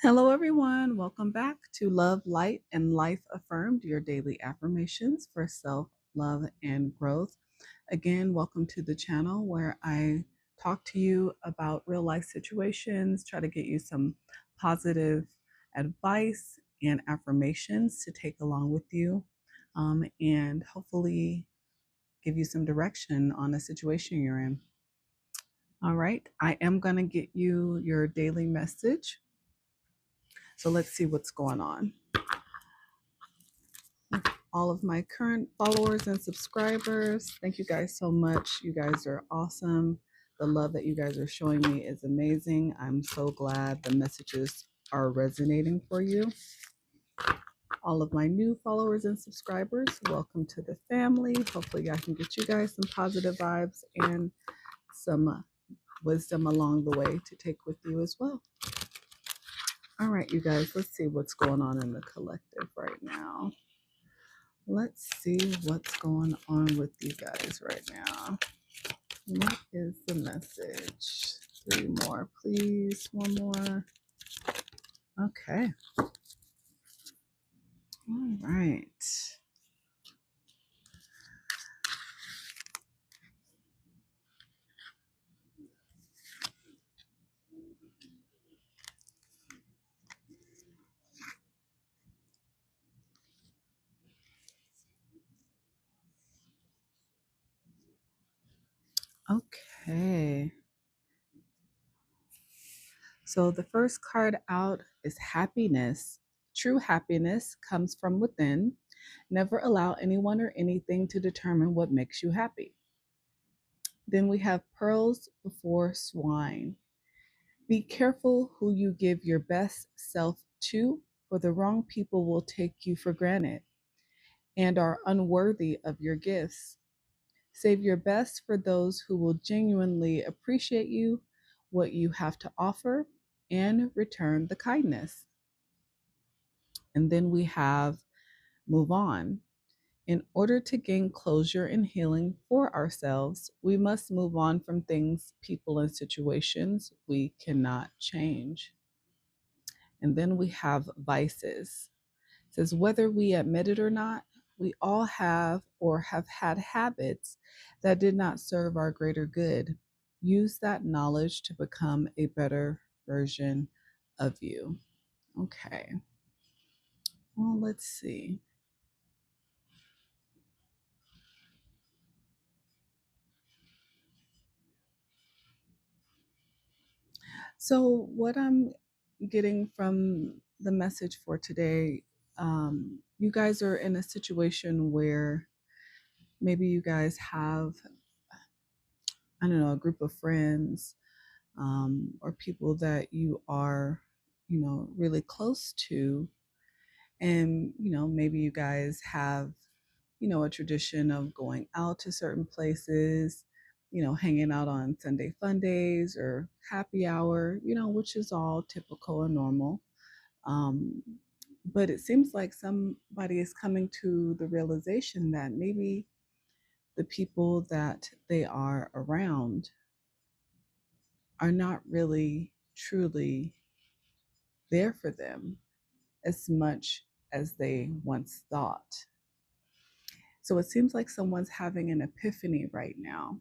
Hello, everyone. Welcome back to Love, Light, and Life Affirmed, your daily affirmations for self love and growth. Again, welcome to the channel where I talk to you about real life situations, try to get you some positive advice and affirmations to take along with you, and hopefully give you some direction on a situation you're in. All right, I am going to get you your daily message. So let's see what's going on. All of my current followers and subscribers, thank you guys so much. You guys are awesome. The love that you guys are showing me is amazing. I'm so glad the messages are resonating for you. All of my new followers and subscribers, welcome to the family. Hopefully I can get you guys some positive vibes and some wisdom along the way to take with you as well. All right, you guys, let's see what's going on in the collective right now. Let's see what's going on with you guys right now. What is the message? 3 more, please. 1 more. Okay. All right. Okay. So the first card out is happiness. True happiness comes from within. Never allow anyone or anything to determine what makes you happy. Then we have pearls before swine. Be careful who you give your best self to, for the wrong people will take you for granted and are unworthy of your gifts. Save your best for those who will genuinely appreciate you, what you have to offer, and return the kindness. And then we have move on. In order to gain closure and healing for ourselves, we must move on from things, people, and situations we cannot change. And then we have vices. It says, whether we admit it or not, we all have or have had habits that did not serve our greater good. Use that knowledge to become a better version of you. Okay. Well, let's see. So, what I'm getting from the message for today, you guys are in a situation where maybe you guys have, I don't know, a group of friends, or people that you are, really close to. And, maybe you guys have, a tradition of going out to certain places, hanging out on Sunday fun days or happy hour, which is all typical and normal. Um, but it seems like somebody is coming to the realization that maybe the people that they are around are not really truly there for them as much as they once thought. So it seems like someone's having an epiphany right now.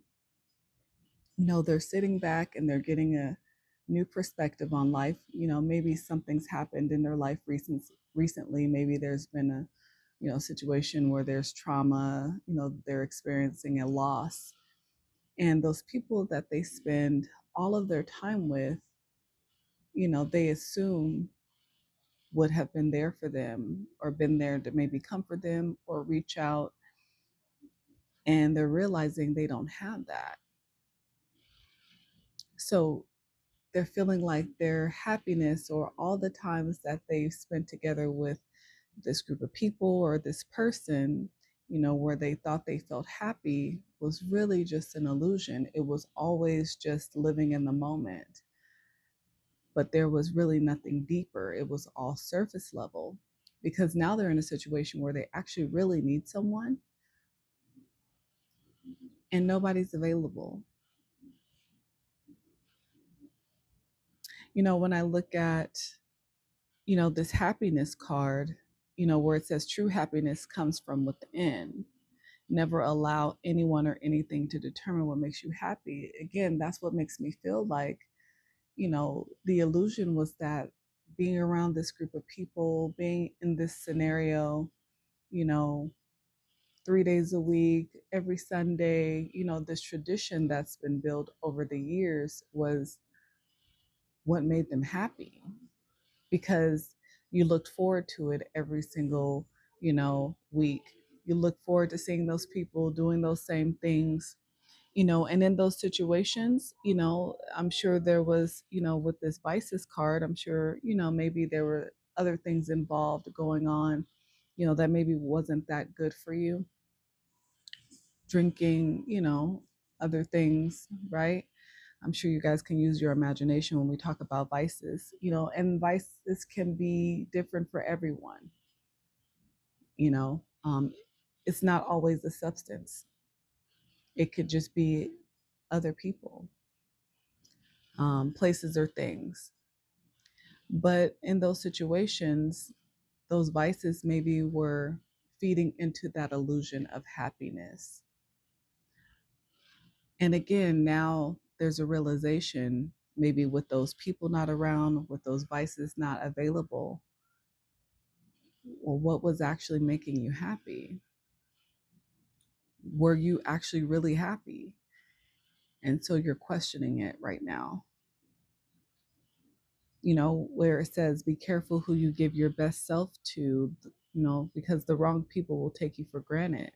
They're sitting back and they're getting a new perspective on life. Maybe something's happened in their life recently. Maybe there's been a, situation where there's trauma, they're experiencing a loss. And those people that they spend all of their time with, they assume would have been there for them or been there to maybe comfort them or reach out, and they're realizing they don't have that. So they're feeling like their happiness or all the times that they've spent together with this group of people or this person, where they thought they felt happy, was really just an illusion. It was always just living in the moment, but there was really nothing deeper. It was all surface level, because now they're in a situation where they actually really need someone and nobody's available. When I look at this happiness card, where it says true happiness comes from within. Never allow anyone or anything to determine what makes you happy. Again, that's what makes me feel like, the illusion was that being around this group of people, being in this scenario, you know, 3 days a week, every Sunday, this tradition that's been built over the years was what made them happy, because you looked forward to it every single, week. You look forward to seeing those people doing those same things, and in those situations, I'm sure there was, with this vices card, I'm sure, maybe there were other things involved going on, that maybe wasn't that good for you. Drinking, other things, right? I'm sure you guys can use your imagination when we talk about vices, and vices can be different for everyone, you know. It's not always the substance, it could just be other people, places, or things. But in those situations, those vices maybe were feeding into that illusion of happiness. And again, now there's a realization, maybe with those people not around, with those vices not available, well, what was actually making you happy? Were you actually really happy? And so you're questioning it right now. Where it says, be careful who you give your best self to, because the wrong people will take you for granted.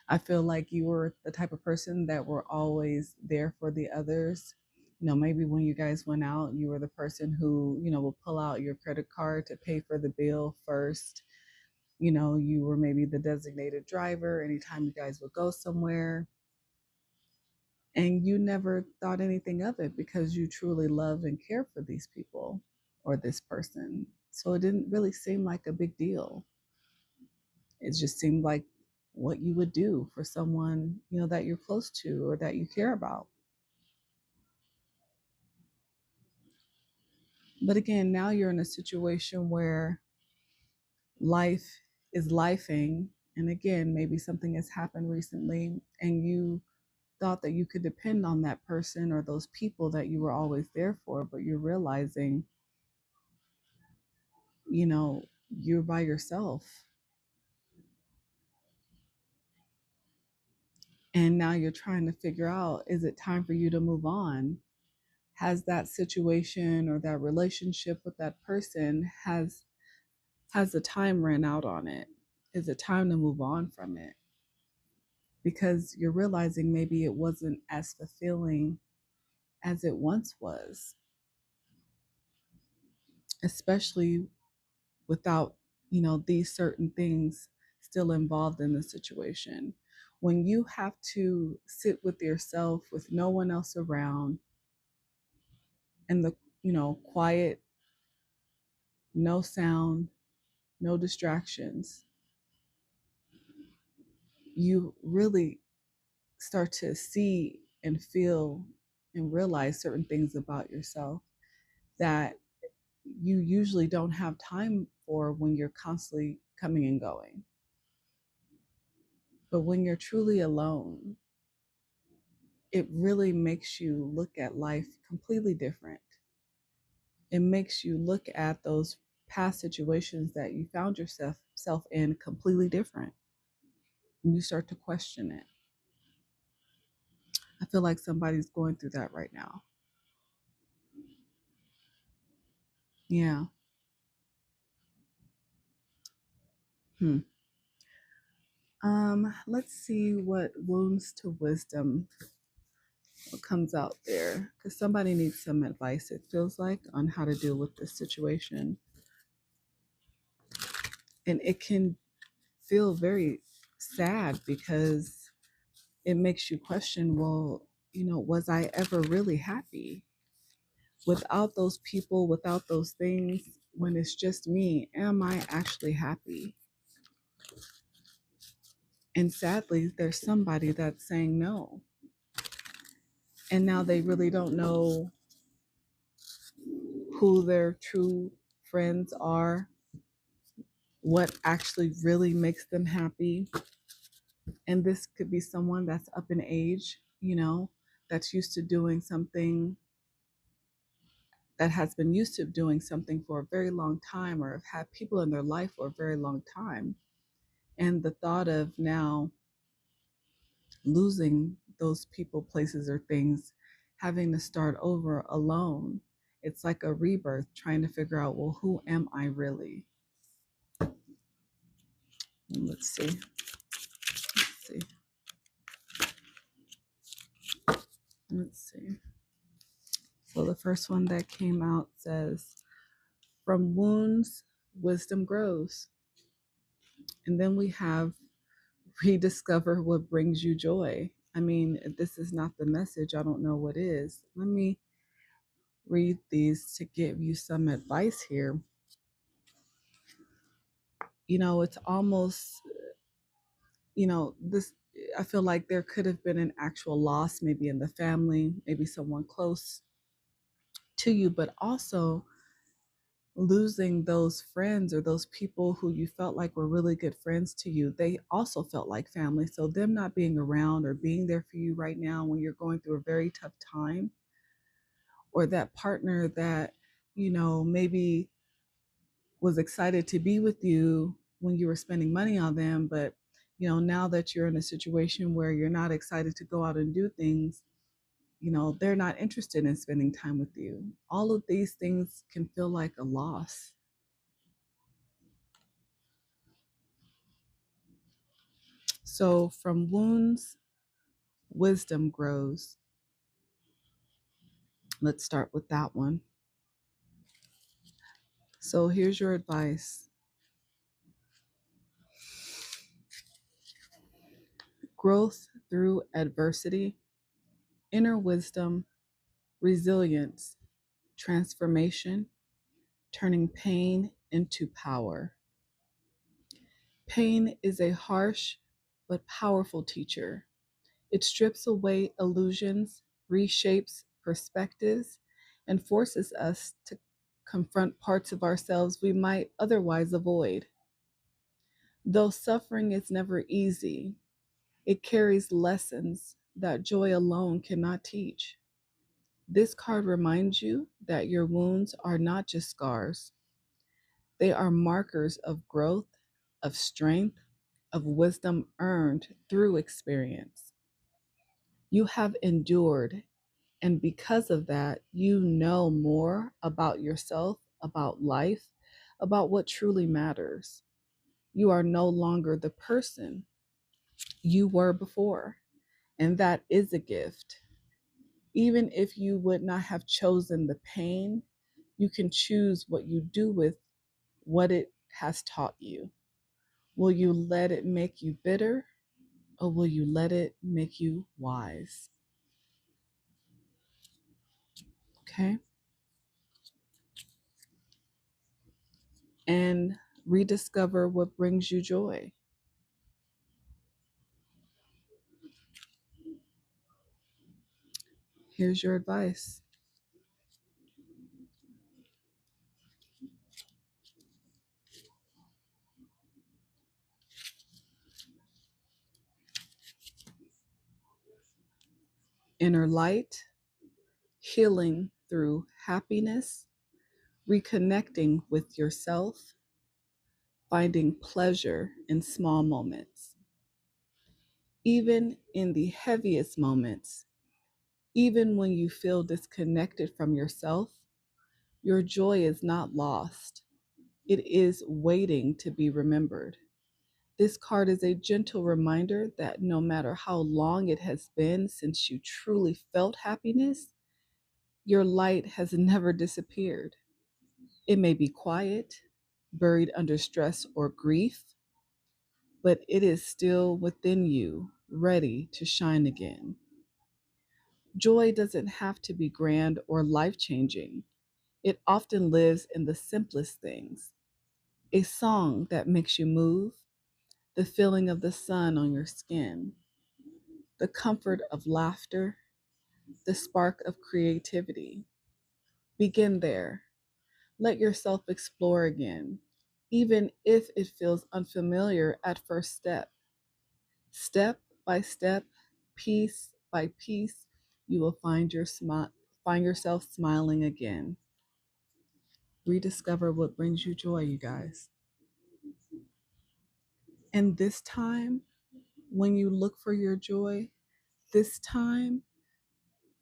I feel like you were the type of person that were always there for the others. Maybe when you guys went out, you were the person who, will pull out your credit card to pay for the bill first. You were maybe the designated driver anytime you guys would go somewhere. And you never thought anything of it because you truly love and care for these people or this person. So it didn't really seem like a big deal. It just seemed like what you would do for someone, that you're close to or that you care about. But again, now you're in a situation where life is lifing. And again, maybe something has happened recently and you thought that you could depend on that person or those people that you were always there for, but you're realizing, you're by yourself. And now you're trying to figure out, is it time for you to move on? Has that situation or that relationship with that person, has the time ran out on it? Is it time to move on from it? Because you're realizing maybe it wasn't as fulfilling as it once was, especially without, these certain things still involved in the situation. When you have to sit with yourself with no one else around, and the, quiet, no sound, no distractions, you really start to see and feel and realize certain things about yourself that you usually don't have time for when you're constantly coming and going. But when you're truly alone, it really makes you look at life completely different. It makes you look at those past situations that you found yourself in completely different. And you start to question it. I feel like somebody's going through that right now. Yeah. Hmm. Let's see what wounds to wisdom, what comes out there, because somebody needs some advice, it feels like, on how to deal with this situation. And it can feel very sad because it makes you question, well, was I ever really happy? Without those people, without those things, when it's just me, am I actually happy? And sadly, there's somebody that's saying no. And now they really don't know who their true friends are, what actually really makes them happy. And this could be someone that's up in age, that's used to doing something, that has been used to doing something for a very long time, or have had people in their life for a very long time. And the thought of now losing those people, places, or things, having to start over alone, it's like a rebirth, trying to figure out, well, who am I really? Let's see. Let's see. Let's see. So the first one that came out says, from wounds, wisdom grows. And then we have rediscover what brings you joy. I mean, if this is not the message, I don't know what is. Let me read these to give you some advice here. It's almost, this, I feel like there could have been an actual loss, maybe in the family, maybe someone close to you, but also losing those friends or those people who you felt like were really good friends to you. They also felt like family. So them not being around or being there for you right now when you're going through a very tough time, or that partner that, maybe was excited to be with you when you were spending money on them, but now that you're in a situation where you're not excited to go out and do things, they're not interested in spending time with you. All of these things can feel like a loss. So from wounds, wisdom grows. Let's start with that one. So here's your advice. Growth through adversity, inner wisdom, resilience, transformation, turning pain into power. Pain is a harsh but powerful teacher. It strips away illusions, reshapes perspectives, and forces us to confront parts of ourselves we might otherwise avoid. Though suffering is never easy, it carries lessons that joy alone cannot teach. This card reminds you that your wounds are not just scars, they are markers of growth, of strength, of wisdom earned through experience. You have endured, and because of that, you know more about yourself, about life, about what truly matters. You are no longer the person you were before, and that is a gift. Even if you would not have chosen the pain, you can choose what you do with what it has taught you. Will you let it make you bitter, or will you let it make you wise? Okay. And rediscover what brings you joy. Here's your advice. Inner light, healing through happiness, reconnecting with yourself, finding pleasure in small moments. Even in the heaviest moments, even when you feel disconnected from yourself, your joy is not lost. It is waiting to be remembered. This card is a gentle reminder that no matter how long it has been since you truly felt happiness, your light has never disappeared. It may be quiet, buried under stress or grief, but it is still within you, ready to shine again. Joy doesn't have to be grand or life changing. It often lives in the simplest things: a song that makes you move, the feeling of the sun on your skin, the comfort of laughter, the spark of creativity. Begin there. Let yourself explore again, even if it feels unfamiliar at first step. Step by step, piece by piece, you will find yourself smiling again. Rediscover what brings you joy, you guys. And this time, when you look for your joy, this time,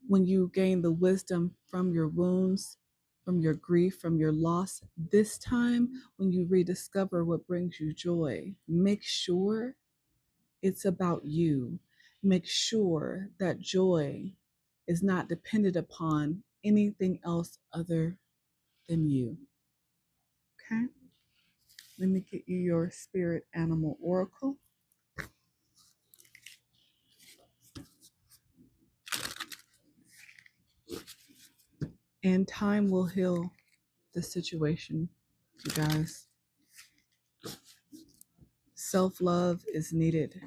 when you gain the wisdom from your wounds, from your grief, from your loss, this time, when you rediscover what brings you joy, make sure it's about you. Make sure that joy is not dependent upon anything else other than you. Okay? Let me get you your spirit animal oracle. And time will heal the situation, you guys. Self-love is needed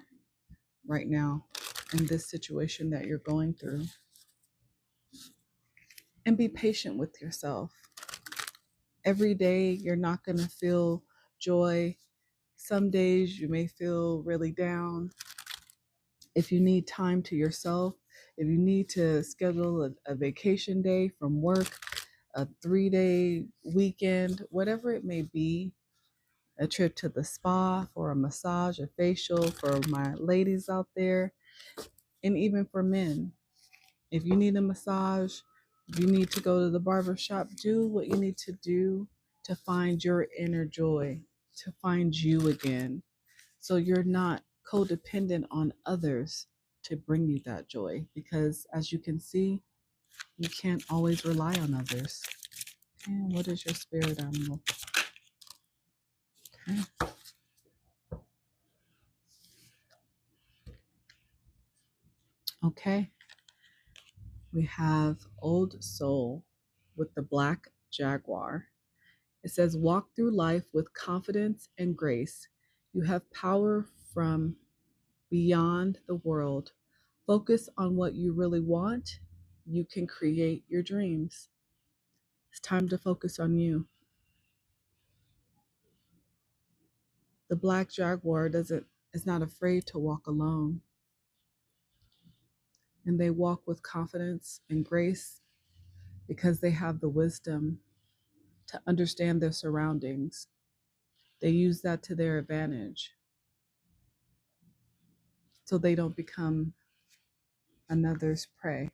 right now in this situation that you're going through. And be patient with yourself. Every day you're not going to feel joy. Some days you may feel really down. If you need time to yourself, if you need to schedule a vacation day from work, a 3-day weekend, whatever it may be, a trip to the spa for a massage, a facial for my ladies out there, and even for men. If you need a massage, if you need to go to the barber shop, do what you need to do to find your inner joy, to find you again. So you're not codependent on others to bring you that joy. Because as you can see, you can't always rely on others. And what is your spirit animal? Okay. Okay. We have Old Soul with the Black Jaguar. It says, walk through life with confidence and grace. You have power from beyond the world. Focus on what you really want. You can create your dreams. It's time to focus on you. The Black Jaguar is not afraid to walk alone. And they walk with confidence and grace because they have the wisdom to understand their surroundings. They use that to their advantage so they don't become another's prey.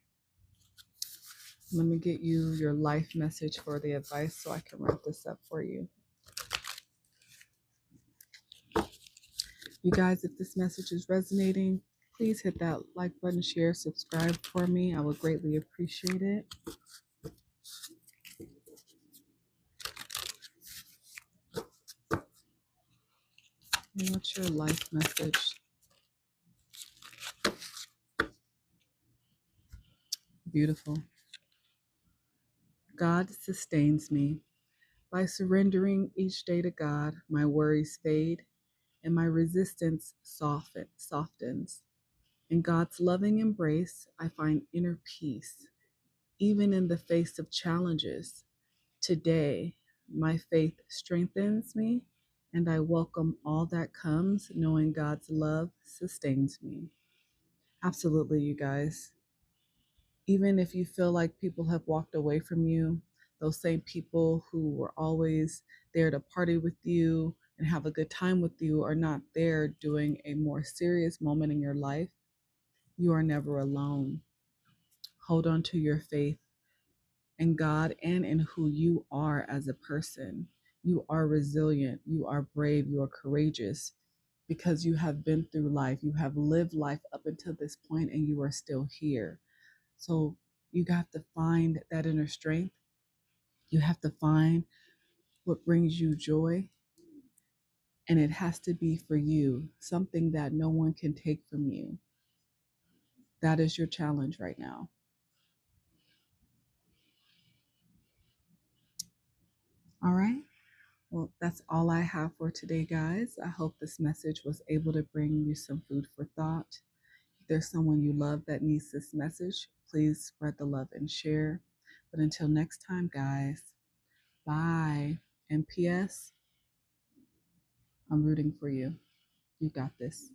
Let me get you your life message for the advice so I can wrap this up for you. You guys, if this message is resonating, please hit that like button, share, subscribe for me. I would greatly appreciate it. And what's your life message? Beautiful. God sustains me. By surrendering each day to God, my worries fade and my resistance softens. In God's loving embrace, I find inner peace, even in the face of challenges. Today, my faith strengthens me, and I welcome all that comes, knowing God's love sustains me. Absolutely, you guys. Even if you feel like people have walked away from you, those same people who were always there to party with you and have a good time with you are not there during a more serious moment in your life, you are never alone. Hold on to your faith in God and in who you are as a person. You are resilient, you are brave, you are courageous because you have been through life. You have lived life up until this point and you are still here. So you have to find that inner strength. You have to find what brings you joy. And it has to be for you, something that no one can take from you. That is your challenge right now. All right. Well, that's all I have for today, guys. I hope this message was able to bring you some food for thought. If there's someone you love that needs this message, please spread the love and share. But until next time, guys, bye. And P.S., I'm rooting for you. You got this.